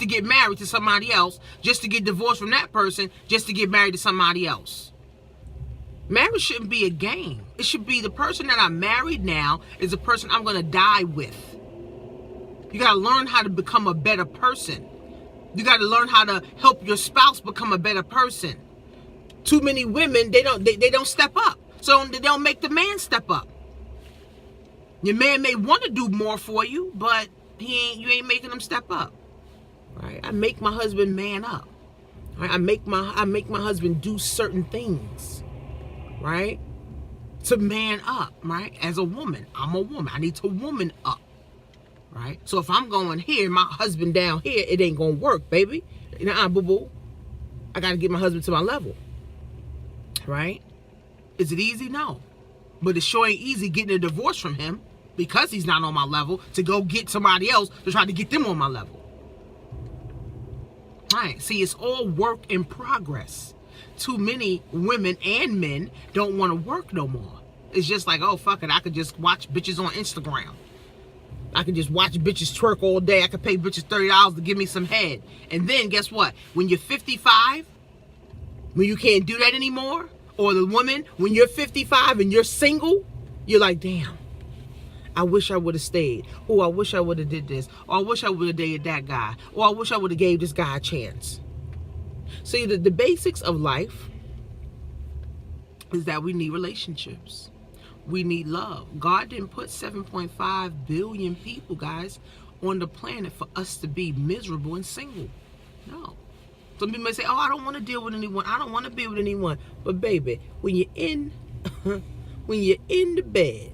to get married to somebody else, just to get divorced from that person, just to get married to somebody else. Marriage shouldn't be a game. It should be the person that I'm married now is the person I'm going to die with. You got to learn how to become a better person. You got to learn how to help your spouse become a better person. Too many women, they don't step up. So they don't make the man step up. Your man may want to do more for you, but you ain't making him step up. Right? I make my husband man up. Right? I make my husband do certain things. Right? To man up, right? As a woman, I'm a woman. I need to woman up. Right? So if I'm going here, my husband down here, it ain't gonna work, baby. Nah, boo-boo. I gotta get my husband to my level. Right? Is it easy? No. But it sure ain't easy getting a divorce from him because he's not on my level to go get somebody else to try to get them on my level. Right? See, it's all work in progress. Too many women and men don't want to work no more. It's just like, oh, fuck it. I could just watch bitches on Instagram. I could just watch bitches twerk all day. I could pay bitches $30 to give me some head. And then guess what? When you're 55, when you can't do that anymore, or the woman, when you're 55 and you're single, you're like, damn, I wish I would have stayed. Oh, I wish I would have did this. Or I wish I would have dated that guy. Or I wish I would have gave this guy a chance. See, the basics of life is that we need relationships. We need love. God didn't put 7.5 billion people, guys, on the planet for us to be miserable and single. No. Some people may say, oh, I don't want to deal with anyone. I don't want to be with anyone. But baby, when you're in the bed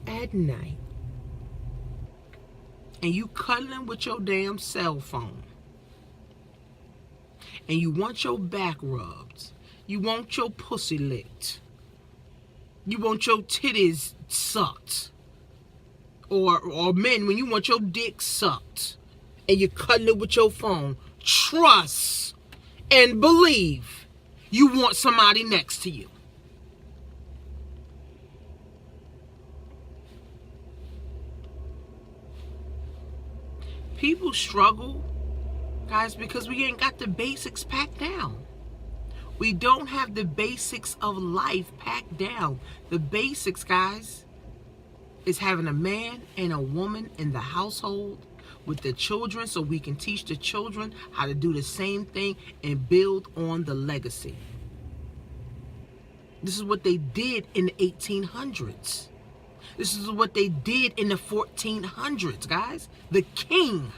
at night and you cuddling with your damn cell phone and you want your back rubbed, you want your pussy licked, you want your titties sucked, or men, when you want your dick sucked and you're cuddling with your phone, trust and believe you want somebody next to you. People struggle, guys, because we ain't got the basics packed down. We don't have the basics of life packed down. The basics, guys, is having a man and a woman in the household with the children so we can teach the children how to do the same thing and build on the legacy. This is what they did in the 1800s. This is what they did in the 1400s, guys. The king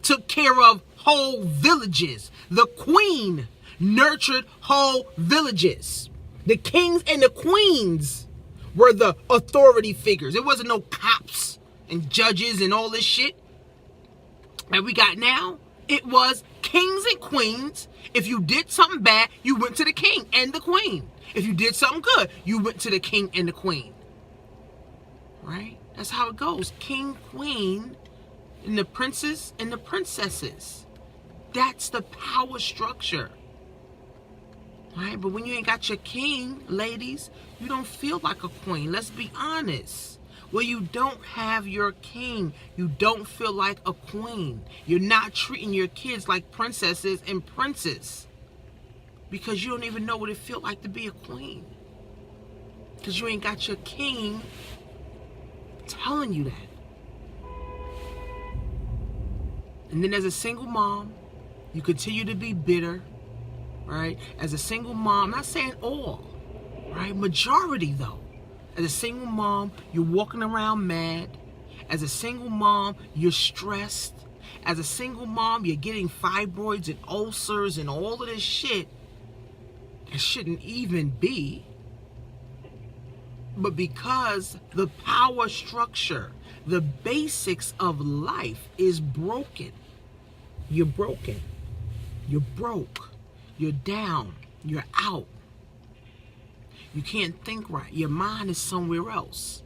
took care of whole villages. The queen nurtured whole villages. The kings and the queens were the authority figures. It wasn't no cops and judges and all this shit that we got now. It was kings and queens. If you did something bad, you went to the king and the queen. If you did something good, you went to the king and the queen. Right? That's how it goes. King, queen, and the princes and the princesses. That's the power structure. Right? But when you ain't got your king, ladies, you don't feel like a queen. Let's be honest. Well, you don't have your king. You don't feel like a queen. You're not treating your kids like princesses and princes. Because you don't even know what it feels like to be a queen. Because you ain't got your king telling you that. And then as a single mom, you continue to be bitter, right? As a single mom, I'm not saying all, right? Majority though. As a single mom, you're walking around mad. As a single mom, you're stressed. As a single mom, you're getting fibroids and ulcers and all of this shit that shouldn't even be. But because the power structure, the basics of life is broken, you're broken. You're broke. You're down. You're out. You can't think right. Your mind is somewhere else,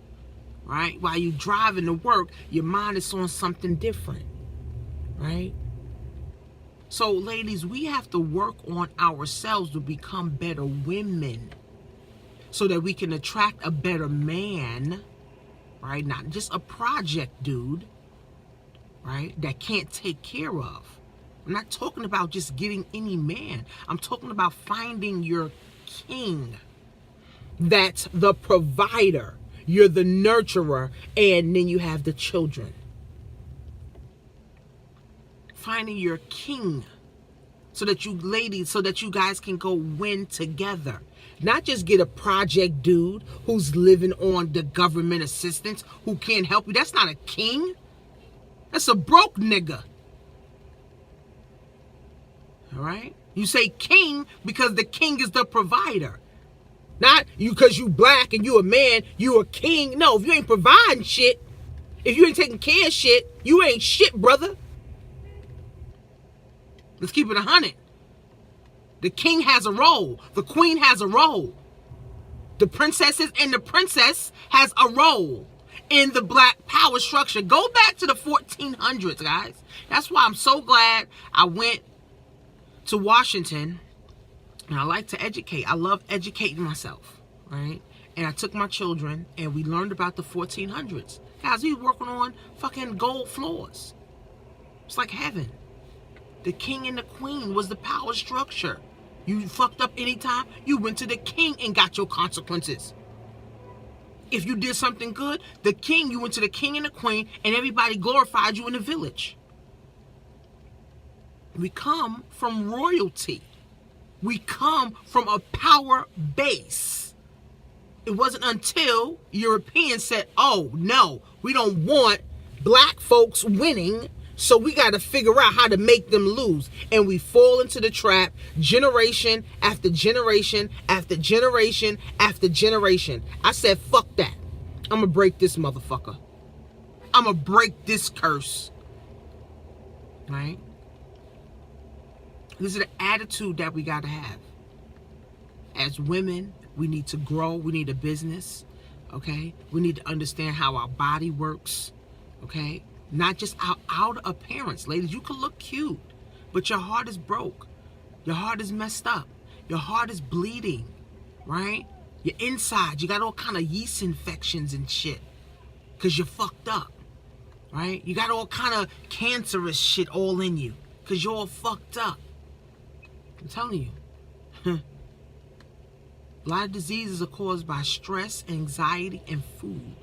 right? While you're driving to work, your mind is on something different, right? So, ladies, we have to work on ourselves to become better women so that we can attract a better man, right? Not just a project dude, right, that can't take care of. I'm not talking about just getting any man. I'm talking about finding your king. That's the provider. You're the nurturer, and then you have the children. Finding your king, so that you ladies, so that you guys can go win together. Not just get a project dude who's living on the government assistance who can't help you. That's not a king. That's a broke nigga. All right? You say king because the king is the provider. Not you because you black and you a man, you a king. No, if you ain't providing shit, if you ain't taking care of shit, you ain't shit, brother. Let's keep it 100. The king has a role. The queen has a role. The princesses and the princess has a role in the black power structure. Go back to the 1400s, guys. That's why I'm so glad I went to Washington, and I like to educate. I love educating myself, right? And I took my children, and we learned about the 1400s. Guys, we were working on fucking gold floors. It's like heaven. The king and the queen was the power structure. You fucked up anytime, you went to the king and got your consequences. If you did something good, the king, you went to the king and the queen, and everybody glorified you in the village. We come from royalty. We come from a power base. It wasn't until Europeans said, oh, no, we don't want black folks winning, so we got to figure out how to make them lose. And we fall into the trap generation after generation after generation after generation. I said, fuck that. I'm going to break this motherfucker. I'm going to break this curse. Right? This is the attitude that we got to have. As women, we need to grow. We need a business. Okay? We need to understand how our body works. Okay? Not just our outer appearance. Ladies, you can look cute, but your heart is broke. Your heart is messed up. Your heart is bleeding. Right? Your inside, you got all kind of yeast infections and shit. Because you're fucked up. Right? You got all kind of cancerous shit all in you. Because you're all fucked up. I'm telling you. A lot of diseases are caused by stress, anxiety, and food.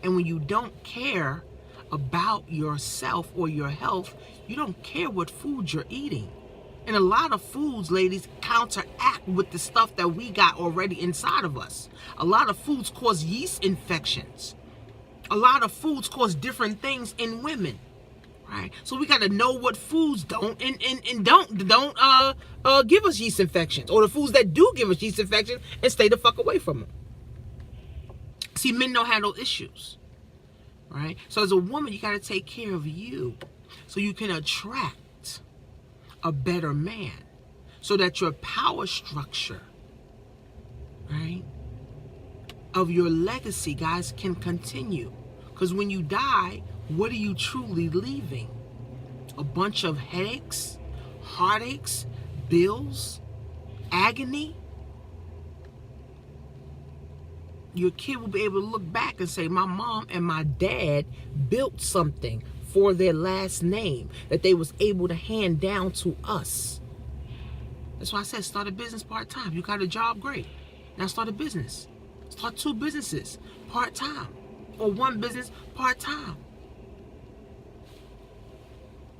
And when you don't care about yourself or your health, you don't care what food you're eating. And a lot of foods, ladies, counteract with the stuff that we got already inside of us. A lot of foods cause yeast infections. A lot of foods cause different things in women. Right? So we got to know what foods don't and don't give us yeast infections, or the foods that do give us yeast infections, and stay the fuck away from them. See, men don't handle issues. Right? So as a woman, you got to take care of you so you can attract a better man, so that your power structure, right, of your legacy, guys, can continue. Because when you die, what are you truly leaving? A bunch of headaches, heartaches, bills, agony? Your kid will be able to look back and say, my mom and my dad built something for their last name that they was able to hand down to us. That's why I said start a business part-time. You got a job, great. Now start a business. Start 2 businesses part-time, or 1 business part-time.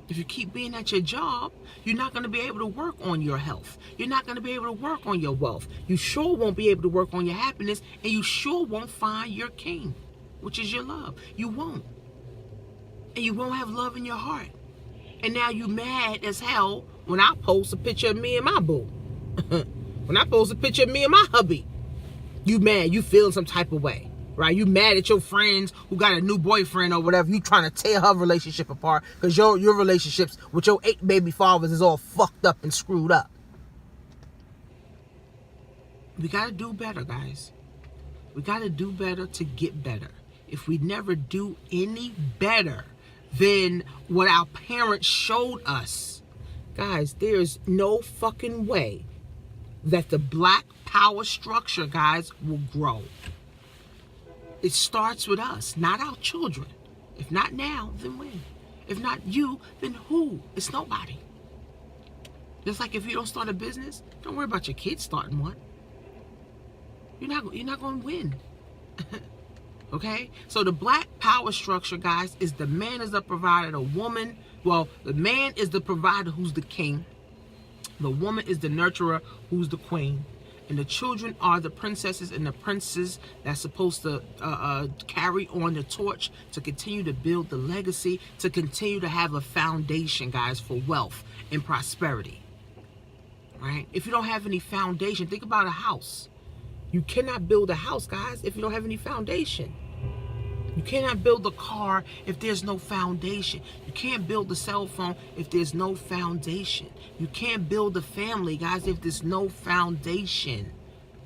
If you keep being at your job, you're not going to be able to work on your health. You're not going to be able to work on your wealth. You sure won't be able to work on your happiness, and you sure won't find your king, which is your love. You won't. And you won't have love in your heart. And now you mad as hell when I post a picture of me and my boo. When I post a picture of me and my hubby, you mad, you feeling some type of way. Right? You mad at your friends who got a new boyfriend or whatever. You trying to tear her relationship apart because your relationships with your 8 baby fathers is all fucked up and screwed up. We got to do better, guys. We got to do better to get better. If we never do any better than what our parents showed us, guys, there's no fucking way that the black power structure, guys, will grow. It starts with us, not our children. If not now, then when? If not you, then who? It's nobody. Just like if you don't start a business, don't worry about your kids starting one. You're not going to win. Okay? So the black power structure, guys, is the man is the provider, the woman, well, the man is the provider who's the king. The woman is the nurturer who's the queen. And the children are the princesses and the princes that's supposed to carry on the torch, to continue to build the legacy, to continue to have a foundation, guys, for wealth and prosperity. Right? If you don't have any foundation, think about a house. You cannot build a house, guys, if you don't have any foundation. You cannot build a car if there's no foundation. You can't build a cell phone if there's no foundation. You can't build a family, guys, if there's no foundation.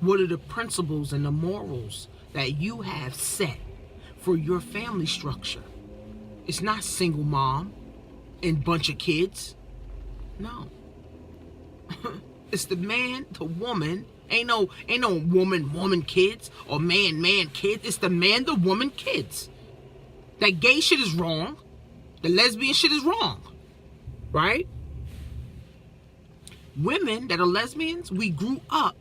What are the principles and the morals that you have set for your family structure? It's not single mom and bunch of kids. No. It's the man, the woman. Ain't no woman kids or man kids. It's the man, the woman kids. That gay shit is wrong. The lesbian shit is wrong. Right? Women that are lesbians, we grew up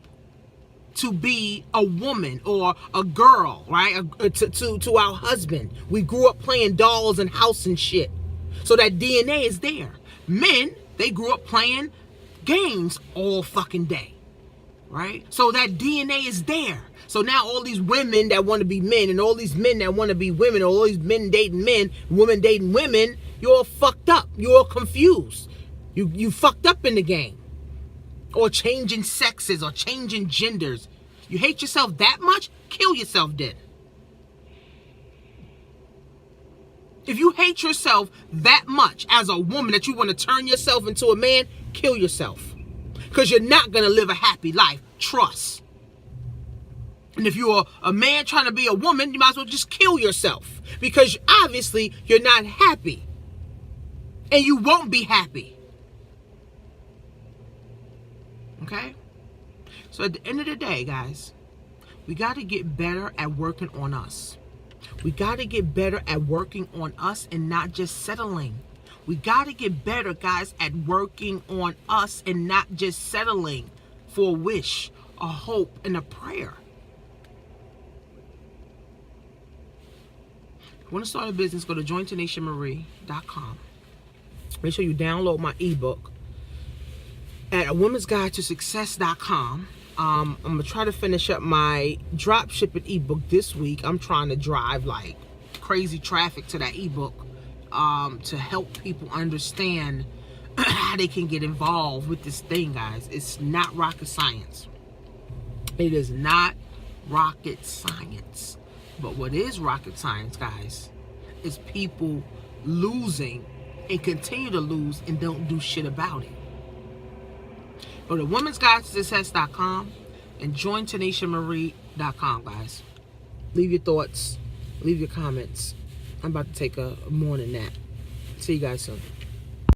to be a woman or a girl, right? To our husband. We grew up playing dolls and house and shit. So that DNA is there. Men, they grew up playing games all fucking day. Right? So that DNA is there. So now all these women that want to be men and all these men that want to be women, or all these men dating men, women dating women, you're all fucked up. You're all confused. You fucked up in the game. Or changing sexes or changing genders. You hate yourself that much? Kill yourself then. If you hate yourself that much as a woman that you want to turn yourself into a man, kill yourself. Because you're not going to live a happy life. Trust. And if you're a man trying to be a woman, you might as well just kill yourself. Because obviously you're not happy. And you won't be happy. Okay? So at the end of the day, guys, we got to get better at working on us. We got to get better at working on us and not just settling. We got to get better, guys, at working on us and not just settling for a wish, a hope, and a prayer. If you want to start a business, go to jointonationmarie.com. Make sure you download my ebook at awomensguidetosuccess.com. I'm going to try to finish up my drop shipping ebook this week. I'm trying to drive like crazy traffic to that ebook. To help people understand how they can get involved with this thing, guys. It's not rocket science. It is not rocket science. But what is rocket science, guys, is people losing and continue to lose and don't do shit about it. Go to womensguidetosuccess.com and jointonationmarie.com, guys. Leave your thoughts. Leave your comments. I'm about to take a morning nap. See you guys soon.